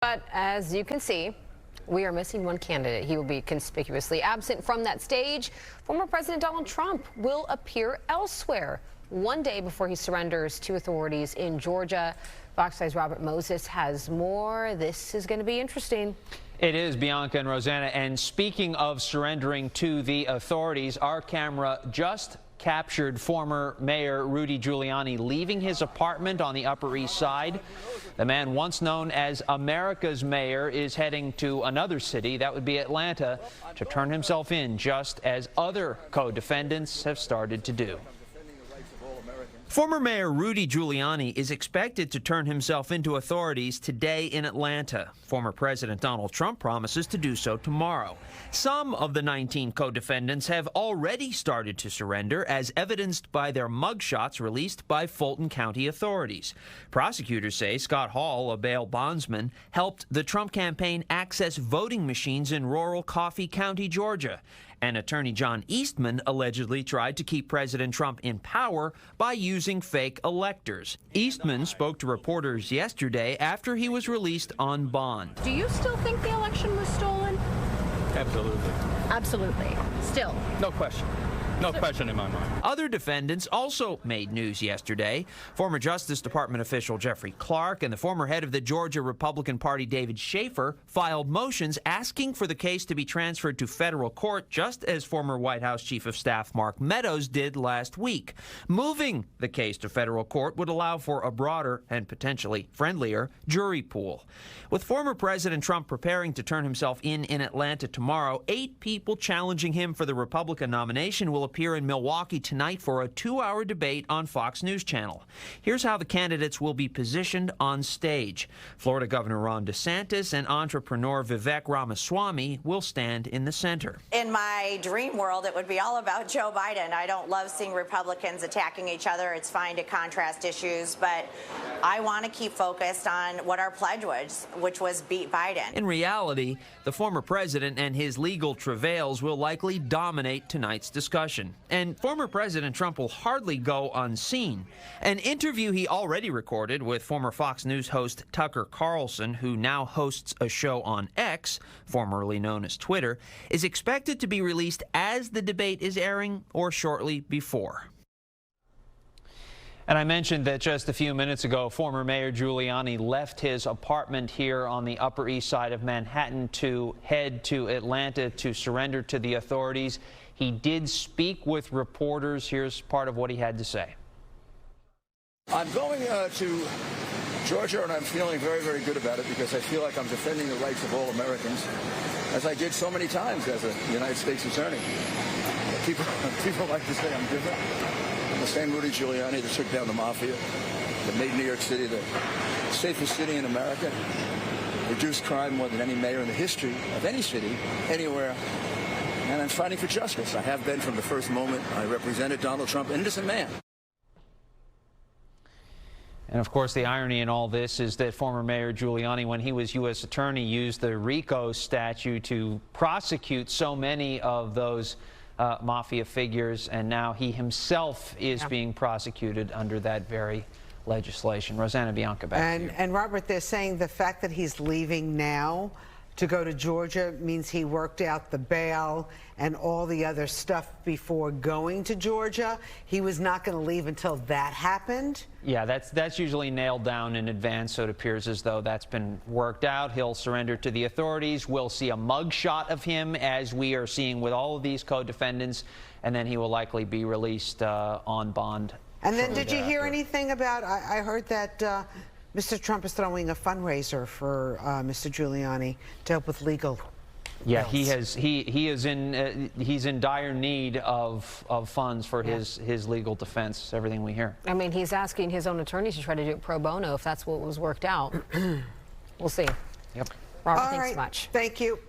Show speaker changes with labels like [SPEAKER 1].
[SPEAKER 1] But as you can see, we are missing one candidate. He will be conspicuously absent from that stage. Former President Donald Trump will appear elsewhere one day before he surrenders to authorities in Georgia. Fox 5's Robert Moses has more. This is going to be interesting.
[SPEAKER 2] It is, Bianca and Rosanna. And speaking of surrendering to the authorities, our camera just captured former Mayor Rudy Giuliani leaving his apartment on the Upper East Side. The man once known as America's mayor is heading to another city, that would be Atlanta, to turn himself in, just as other co-defendants have started to do. Former Mayor Rudy Giuliani is expected to turn himself into authorities today in Atlanta. Former President Donald Trump promises to do so tomorrow. Some of the 19 co-defendants have already started to surrender, as evidenced by their mugshots released by Fulton County authorities. Prosecutors say Scott Hall, a bail bondsman, helped the Trump campaign access voting machines in rural Coffee County, Georgia. And attorney John Eastman allegedly tried to keep President Trump in power by using fake electors. Eastman spoke to reporters yesterday after he was released on bond.
[SPEAKER 1] Do you still think the election was stolen?
[SPEAKER 3] Absolutely.
[SPEAKER 1] Absolutely. Still.
[SPEAKER 3] No question. No question in my mind.
[SPEAKER 2] Other defendants also made news yesterday. Former Justice Department official Jeffrey Clark and the former head of the Georgia Republican Party, David Schaefer, filed motions asking for the case to be transferred to federal court, just as former White House Chief of Staff Mark Meadows did last week. Moving the case to federal court would allow for a broader and potentially friendlier jury pool. With former President Trump preparing to turn himself in Atlanta tomorrow, 8 people challenging him for the Republican nomination will appear in Milwaukee tonight for a 2-hour debate on Fox News Channel. Here's how the candidates will be positioned on stage. Florida Governor Ron DeSantis and entrepreneur Vivek Ramaswamy will stand in the center.
[SPEAKER 4] In my dream world, it would be all about Joe Biden. I don't love seeing Republicans attacking each other. It's fine to contrast issues, but I want to keep focused on what our pledge was, which was beat Biden.
[SPEAKER 2] In reality, the former president and his legal travails will likely dominate tonight's discussion. And former President Trump will hardly go unseen. An interview he already recorded with former Fox News host Tucker Carlson, who now hosts a show on X, formerly known as Twitter, is expected to be released as the debate is airing or shortly before. And I mentioned that just a few minutes ago, former Mayor Giuliani left his apartment here on the Upper East Side of Manhattan to head to Atlanta to surrender to the authorities. He did speak with reporters. Here's part of what he had to say.
[SPEAKER 5] I'm going to Georgia, and I'm feeling very, very good about it because I feel like I'm defending the rights of all Americans, as I did so many times as a United States attorney. People like to say I'm different. I'm the same Rudy Giuliani that took down the mafia, that made New York City the safest city in America, reduced crime more than any mayor in the history of any city, anywhere. And I'm fighting for justice. I have been from the first moment. I represented Donald Trump, an innocent man.
[SPEAKER 2] And of course, the irony in all this is that former Mayor Giuliani, when he was U.S. attorney, used the RICO statute to prosecute so many of those mafia figures, and now he himself is being prosecuted under that very legislation. Rosanna, Bianca, back to you.
[SPEAKER 6] And Robert, they're saying the fact that he's leaving now to go to Georgia means he worked out the bail and all the other stuff before going to Georgia. He was not going to leave until that happened.
[SPEAKER 2] Yeah, that's usually nailed down in advance, so it appears as though that's been worked out. He'll surrender to the authorities. We'll see a mugshot of him, as we are seeing with all of these co-defendants, and then he will likely be released on bond.
[SPEAKER 6] And then did you hear anything about, I heard that Mr. Trump is throwing a fundraiser for Mr. Giuliani to help with legal
[SPEAKER 2] Yeah,
[SPEAKER 6] bills.
[SPEAKER 2] he's in dire need of funds for his legal defense, everything we hear.
[SPEAKER 1] I mean, he's asking his own attorneys to try to do it pro bono if that's what was worked out. We'll see.
[SPEAKER 2] Yep.
[SPEAKER 1] Robert,
[SPEAKER 6] All
[SPEAKER 1] thanks
[SPEAKER 6] right.
[SPEAKER 1] so much.
[SPEAKER 6] Thank you.